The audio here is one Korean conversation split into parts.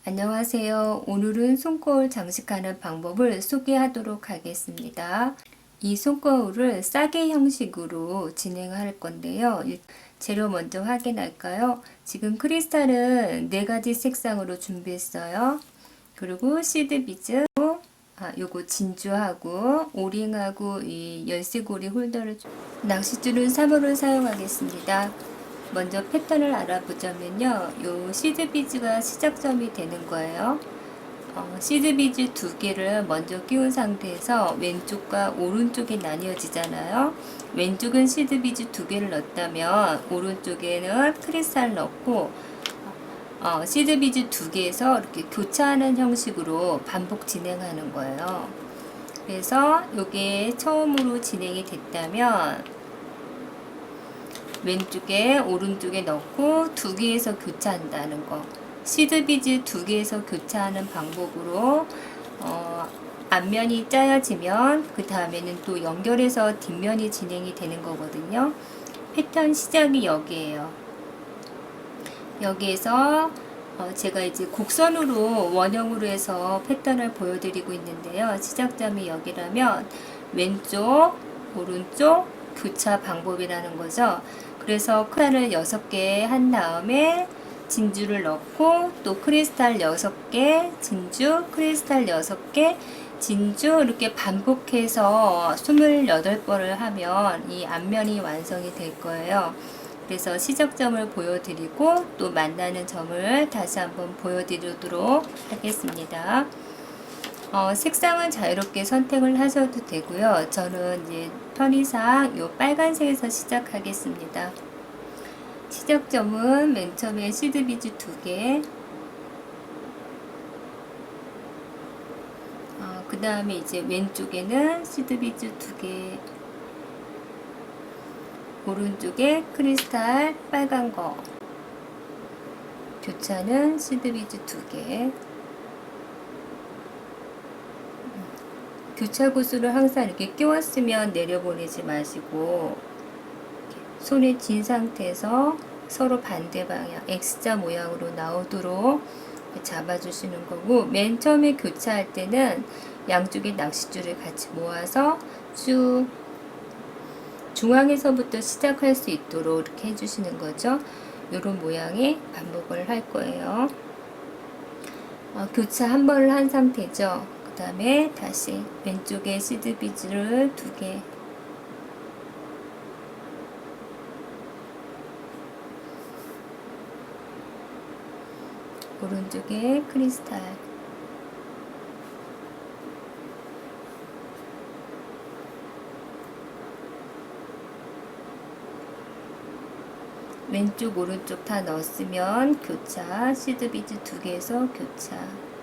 안녕하세요. 오늘은 손거울 장식하는 방법을 소개하도록 하겠습니다. 이 손거울을 싸개 형식으로 진행할 건데요. 재료 먼저 확인할까요? 지금 크리스탈은 4가지 색상으로 준비했어요. 그리고 시드 비즈, 요거 진주하고 오링하고 이 열쇠고리 홀더를 낚싯줄은 3호를 사용하겠습니다. 먼저 패턴을 알아보자면요. 요 시드 비즈가 시작점이 되는 거예요. 시드 비즈 2개를 먼저 끼운 상태에서 왼쪽과 오른쪽이 나뉘어지잖아요. 왼쪽은 시드 비즈 2개를 넣었다면 오른쪽에는 크리스탈 넣고 시드 비즈 2개에서 이렇게 교차하는 형식으로 반복 진행하는 거예요. 그래서 이게 처음으로 진행이 됐다면 왼쪽에 오른쪽에 넣고 2개에서 교차한다는 거. 시드 비즈 2개에서 교차하는 방법으로 앞면이 짜여지면 그 다음에는 또 연결해서 뒷면이 진행이 되는 거거든요. 패턴 시작이 여기에요. 여기에서 제가 이제 곡선으로 원형으로 해서 패턴을 보여드리고 있는데요. 시작점이 여기라면 왼쪽, 오른쪽 교차 방법이라는 거죠. 그래서 크리스탈을 6개 한 다음에 진주를 넣고 또 크리스탈 6개, 진주, 크리스탈 6개, 진주 이렇게 반복해서 28번을 하면 이 앞면이 완성이 될 거예요. 그래서 시작점을 보여드리고 또 만나는 점을 다시 한번 보여드리도록 하겠습니다. 색상은 자유롭게 선택을 하셔도 되고요. 저는 이제 편의상 요 빨간색에서 시작하겠습니다. 시작점은 맨 처음에 시드 비즈 2개, 그 다음에 이제 왼쪽에는 시드 비즈 2개, 오른쪽에 크리스탈 빨간 거, 교차는 시드 비즈 2개. 교차 구슬을 항상 이렇게 끼웠으면 내려보내지 마시고 손에 쥔 상태에서 서로 반대 방향 X자 모양으로 나오도록 잡아주시는 거고, 맨 처음에 교차할 때는 양쪽의 낚싯줄을 같이 모아서 쭉 중앙에서부터 시작할 수 있도록 이렇게 해주시는 거죠. 이런 모양의 반복을 할 거예요. 교차 한 번을 한 상태죠. 그 다음에 다시 왼쪽에 시드 비즈를 2개, 오른쪽에 크리스탈, 왼쪽 오른쪽 다 넣었으면 교차, 시드 비즈 2개에서 교차.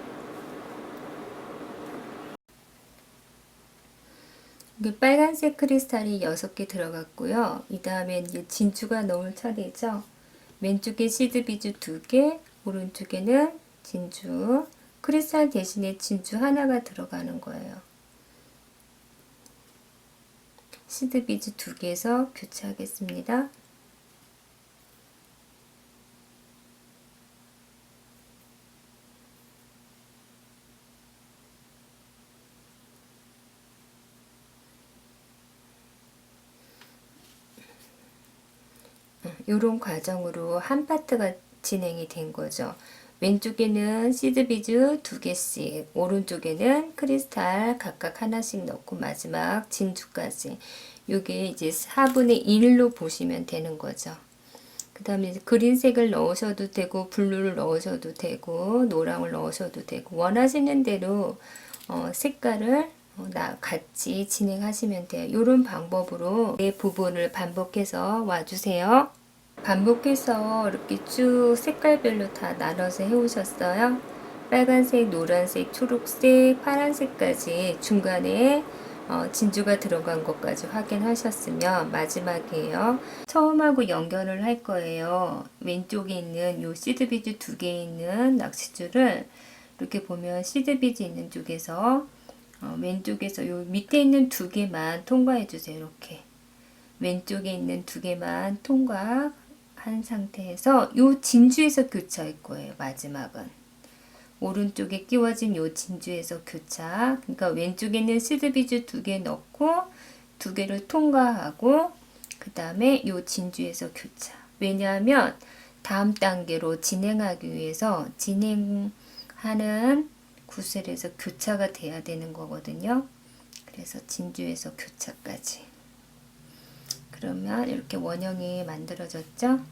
빨간색 크리스탈이 6개 들어갔고요. 이 다음에 이제 진주가 넣을 차례죠. 왼쪽에 시드 비즈 2개, 오른쪽에는 진주, 크리스탈 대신에 진주 하나가 들어가는 거예요. 시드 비즈 2개에서 교차하겠습니다. 이런 과정으로 한 파트가 진행이 된 거죠. 왼쪽에는 시드 비즈 2개씩, 오른쪽에는 크리스탈 각각 하나씩 넣고 마지막 진주까지. 이게 이제 4분의 1로 보시면 되는 거죠. 그 다음에 그린색을 넣으셔도 되고 블루를 넣으셔도 되고 노랑을 넣으셔도 되고 원하시는 대로 색깔을 같이 진행하시면 돼요. 이런 방법으로 이 부분을 반복해서 와주세요. 반복해서 이렇게 쭉 색깔별로 다 나눠서 해오셨어요. 빨간색, 노란색, 초록색, 파란색까지 중간에 진주가 들어간 것까지 확인하셨으면 마지막이에요. 처음하고 연결을 할 거예요. 왼쪽에 있는 요 시드 비즈 2개 있는 낚싯줄을 이렇게 보면 시드 비즈 있는 쪽에서 왼쪽에서 요 밑에 있는 2개만 통과해 주세요. 이렇게 왼쪽에 있는 2개만 통과한 상태에서 요 진주에서 교차할 거예요. 마지막은 오른쪽에 끼워진 요 진주에서 교차. 그러니까 왼쪽에는 시드 비즈 2개 넣고 2개를 통과하고 그 다음에 요 진주에서 교차. 왜냐하면 다음 단계로 진행하기 위해서 진행하는 구슬에서 교차가 돼야 되는 거거든요. 그래서 진주에서 교차까지. 그러면 이렇게 원형이 만들어졌죠?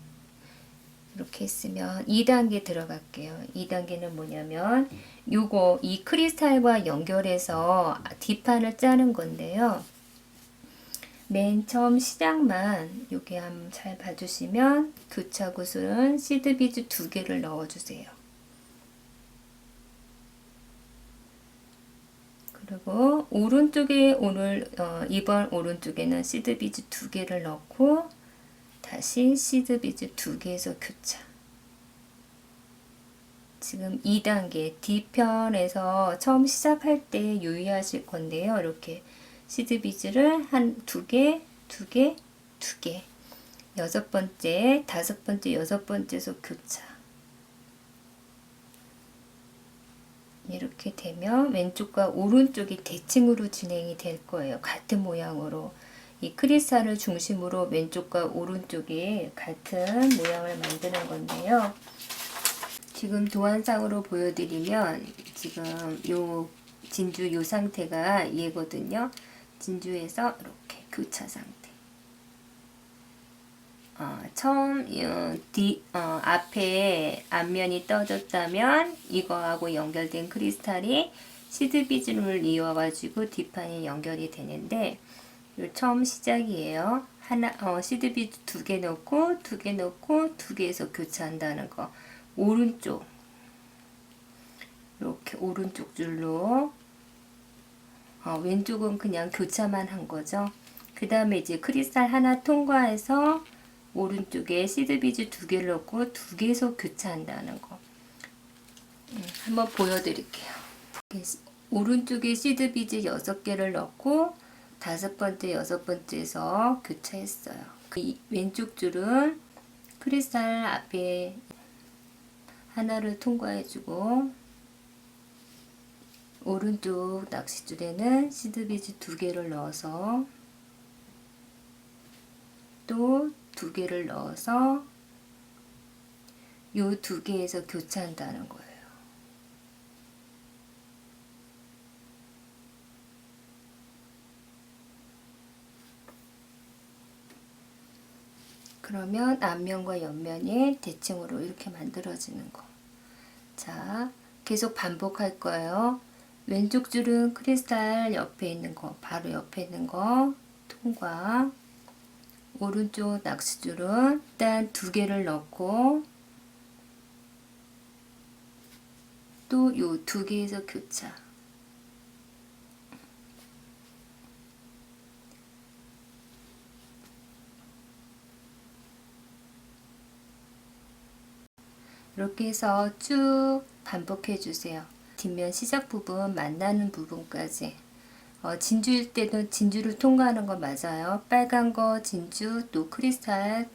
이렇게 했으면 2단계 들어갈게요. 2단계는 뭐냐면 요거 이 크리스탈과 연결해서 뒷판을 짜는 건데요. 맨 처음 시작만 여기 한번 잘 봐주시면 교차 구슬은 시드 비즈 2개를 넣어주세요. 그리고 오른쪽에 이번 오른쪽에는 시드 비즈 2개를 넣고 다시 시드 비즈 2개에서 교차. 지금 2단계 뒤편에서 처음 시작할 때 유의하실 건데요. 이렇게 시드 비즈를 한 2개, 2개, 2개. 6번째, 5번째, 6번째에서 교차. 이렇게 되면 왼쪽과 오른쪽이 대칭으로 진행이 될 거예요. 같은 모양으로. 이 크리스탈을 중심으로 왼쪽과 오른쪽이 같은 모양을 만드는 건데요. 지금 도안상으로 보여드리면 지금 요 진주 요 상태가 얘거든요. 진주에서 이렇게 교차 상태. 처음 앞에 앞면이 떠졌다면 이거하고 연결된 크리스탈이 시드 비즈를 이어가지고 뒷판이 연결이 되는데 요 처음 시작이에요. 시드 비즈 2개 넣고 2개 넣고 2개에서 교차한다는 거. 오른쪽 이렇게 오른쪽 줄로 왼쪽은 그냥 교차만 한 거죠. 그 다음에 이제 크리스탈 하나 통과해서 오른쪽에 시드 비즈 2개를 넣고 2개에서 교차한다는 거. 한번 보여드릴게요. 오른쪽에 시드 비즈 6개를 넣고 5번째, 6번째에서 교차했어요. 그 왼쪽 줄은 크리스탈 앞에 하나를 통과해주고 오른쪽 낚싯줄에는 시드 비즈 2개를 넣어서 또 2개를 넣어서 요 2개에서 교차한다는 거예요. 그러면 앞면과 옆면이 대칭으로 이렇게 만들어지는 거. 자, 계속 반복할 거예요. 왼쪽 줄은 크리스탈 옆에 있는 거, 바로 옆에 있는 거 통과. 오른쪽 낚싯줄은 일단 2개를 넣고 또 요 2개에서 교차. 이렇게 해서 쭉 반복해 주세요. 뒷면 시작 부분 만나는 부분까지. 진주일 때도 진주를 통과하는 거 맞아요. 빨간 거 진주 또 크리스탈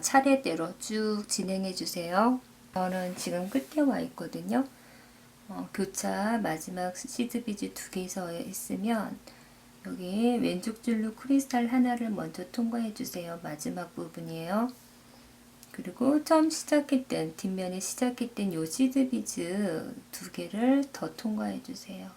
차례대로 쭉 진행해 주세요. 저는 지금 끝에 와 있거든요. 교차 마지막 시드 비즈 2개에서 했으면 여기 왼쪽 줄로 크리스탈 하나를 먼저 통과해 주세요. 마지막 부분이에요. 그리고 처음 시작했던 뒷면에 시작했던 요 시드 비즈 2개를 더 통과해 주세요.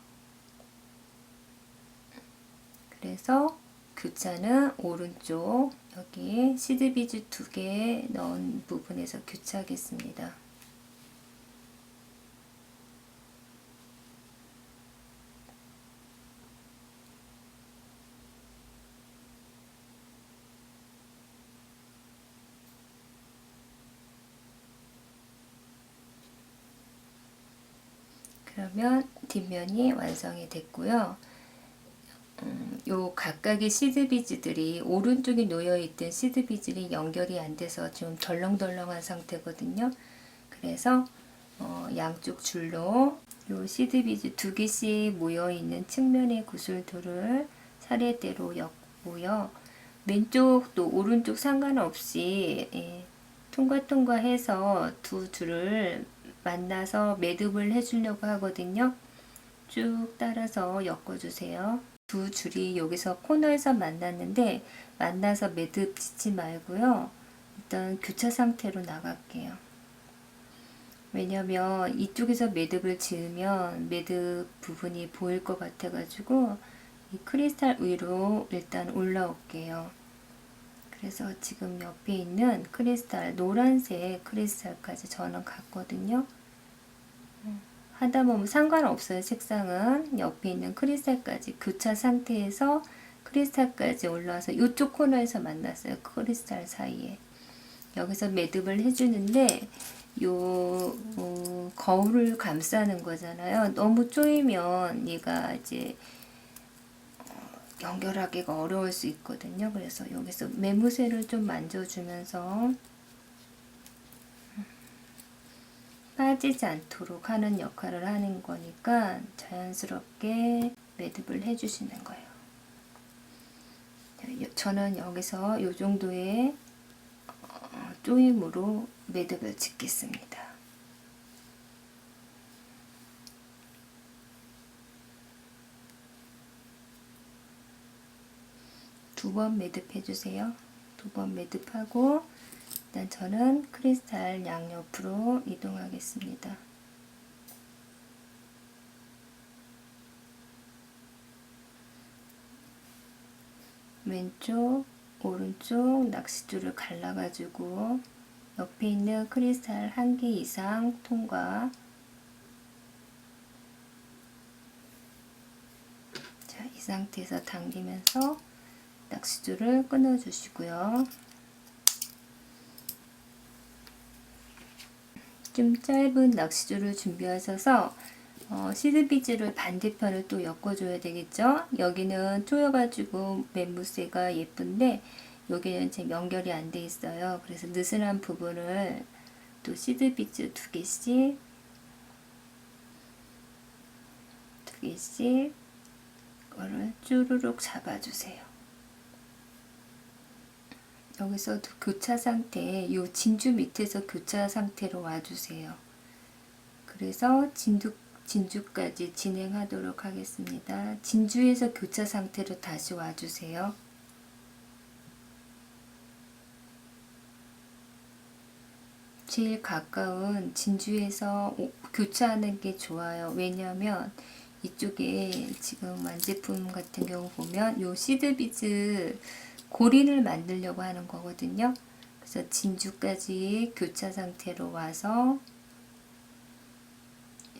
그래서 교차는 오른쪽 여기 시드 비즈 2개 넣은 부분에서 교차하겠습니다. 그러면 뒷면이 완성이 됐고요. 요 각각의 시드 비즈들이 오른쪽에 놓여있던 시드 비즈들이 연결이 안 돼서 좀 덜렁덜렁한 상태거든요. 그래서 양쪽 줄로 요 시드 비즈 2개씩 모여있는 측면의 구슬들을 차례대로 엮고요. 왼쪽도 오른쪽 상관없이 통과해서 두 줄을 만나서 매듭을 해주려고 하거든요. 쭉 따라서 엮어주세요. 두 줄이 여기서 코너에서 만났는데 만나서 매듭 짓지 말고요. 일단 교차 상태로 나갈게요. 왜냐면 이쪽에서 매듭을 지으면 매듭 부분이 보일 것 같아 가지고 이 크리스탈 위로 일단 올라올게요. 그래서 지금 옆에 있는 크리스탈, 노란색 크리스탈까지 저는 갔거든요. 하다 보면 상관없어요. 색상은 옆에 있는 크리스탈까지 교차 상태에서 크리스탈까지 올라와서 이쪽 코너에서 만났어요. 크리스탈 사이에. 여기서 매듭을 해주는데 요 거울을 감싸는 거잖아요. 너무 쪼이면 얘가 이제 연결하기가 어려울 수 있거든요. 그래서 여기서 매무새를 좀 만져주면서 빠지지 않도록 하는 역할을 하는 거니까 자연스럽게 매듭을 해주시는 거예요. 저는 여기서 이 정도의 조임으로 매듭을 짓겠습니다. 두 번 매듭해 주세요. 두 번 매듭하고 일단 저는 크리스탈 양옆으로 이동하겠습니다. 왼쪽, 오른쪽 낚싯줄을 갈라가지고 옆에 있는 크리스탈 1개 이상 통과. 자, 이 상태에서 당기면서 낚싯줄을 끊어주시고요. 좀 짧은 낚싯줄을 준비하셔서 시드비즈를 반대편을 또 엮어줘야 되겠죠. 여기는 조여가지고 멘무새가 예쁜데 여기는 지금 연결이 안 돼 있어요. 그래서 느슨한 부분을 또 시드비즈 두 개씩 이거를 쭈루룩 잡아주세요. 여기서 교차 상태, 이 진주 밑에서 교차 상태로 와주세요. 그래서 진주까지 진행하도록 하겠습니다. 진주에서 교차 상태로 다시 와주세요. 제일 가까운 진주에서 교차하는 게 좋아요. 왜냐하면 이쪽에 지금 완제품 같은 경우 보면 요 시드비즈 고리를 만들려고 하는 거거든요. 그래서 진주까지 교차 상태로 와서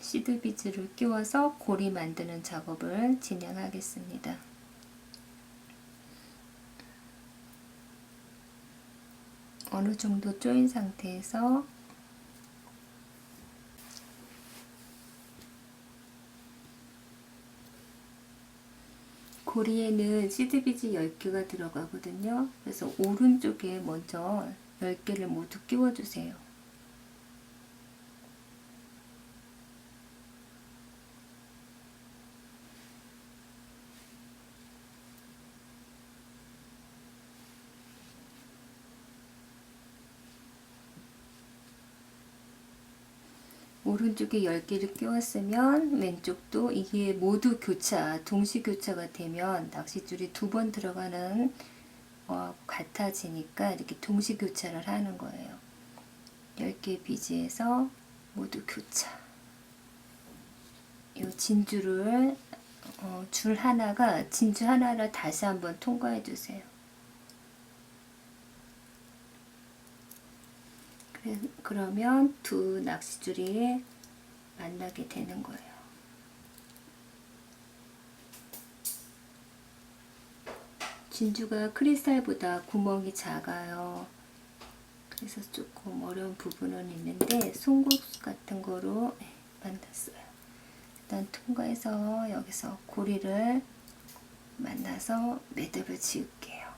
시드비즈를 끼워서 고리 만드는 작업을 진행하겠습니다. 어느 정도 조인 상태에서 고리에는 시드비즈 10개가 들어가거든요. 그래서 오른쪽에 먼저 10개를 모두 끼워주세요. 오른쪽에 10개를 끼웠으면 왼쪽도 이게 모두 교차, 동시 교차가 되면 낚싯줄이 2번 들어가는 같아지니까 이렇게 동시 교차를 하는 거예요. 10개 비즈에서 모두 교차. 이 진주를 줄 하나가 진주 하나를 다시 한번 통과해 주세요. 그러면 두 낚싯줄이 만나게 되는 거예요. 진주가 크리스탈보다 구멍이 작아요. 그래서 조금 어려운 부분은 있는데 송곳 같은 거로 만났어요. 일단 통과해서 여기서 고리를 만나서 매듭을 지을게요.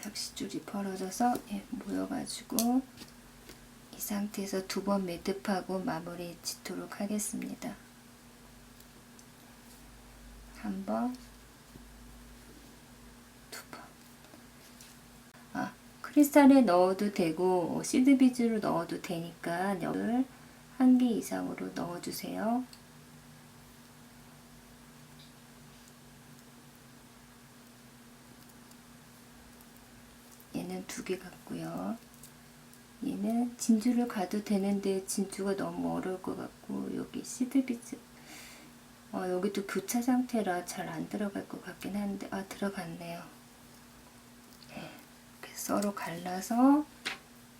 낚싯줄이 벌어져서 모여가지고 이 상태에서 2번 매듭하고 마무리 짓도록 하겠습니다. 1번, 2번. 크리스탈에 넣어도 되고 시드 비즈로 넣어도 되니까 열을 1개 이상으로 넣어주세요. 얘는 2개 같고요. 얘는 진주를 가도 되는데 진주가 너무 어려울 것 같고 여기 시드 비즈 여기도 교차 상태라 잘 안 들어갈 것 같긴 한데 들어갔네요. 네, 이렇게 서로 갈라서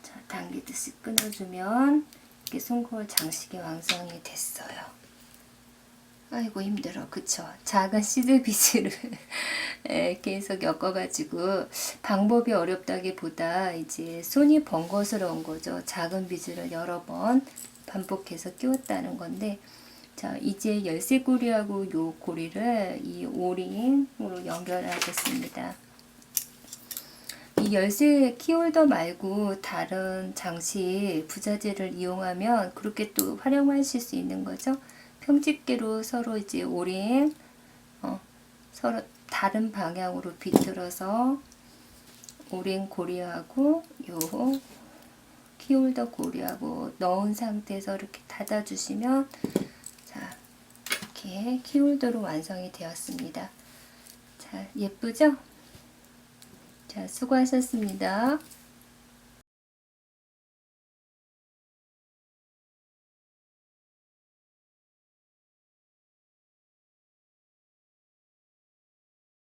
자, 당기듯이 끊어주면 이렇게 송골 장식이 완성이 됐어요. 아이고 힘들어 그쵸. 작은 시드 비즈를 계속 엮어가지고 방법이 어렵다기보다 이제 손이 번거스러운 거죠. 작은 비즈를 여러 번 반복해서 끼웠다는 건데 자 이제 열쇠고리하고 요 고리를 이 오링으로 연결하겠습니다. 이 열쇠 키홀더 말고 다른 장식 부자재를 이용하면 그렇게 또 활용하실 수 있는 거죠. 평집게로 서로 이제 오링 서로 다른 방향으로 비틀어서 오링 고리하고 요 키홀더 고리하고 넣은 상태에서 이렇게 닫아주시면 자 이렇게 키홀더로 완성이 되었습니다. 자 예쁘죠? 자 수고하셨습니다.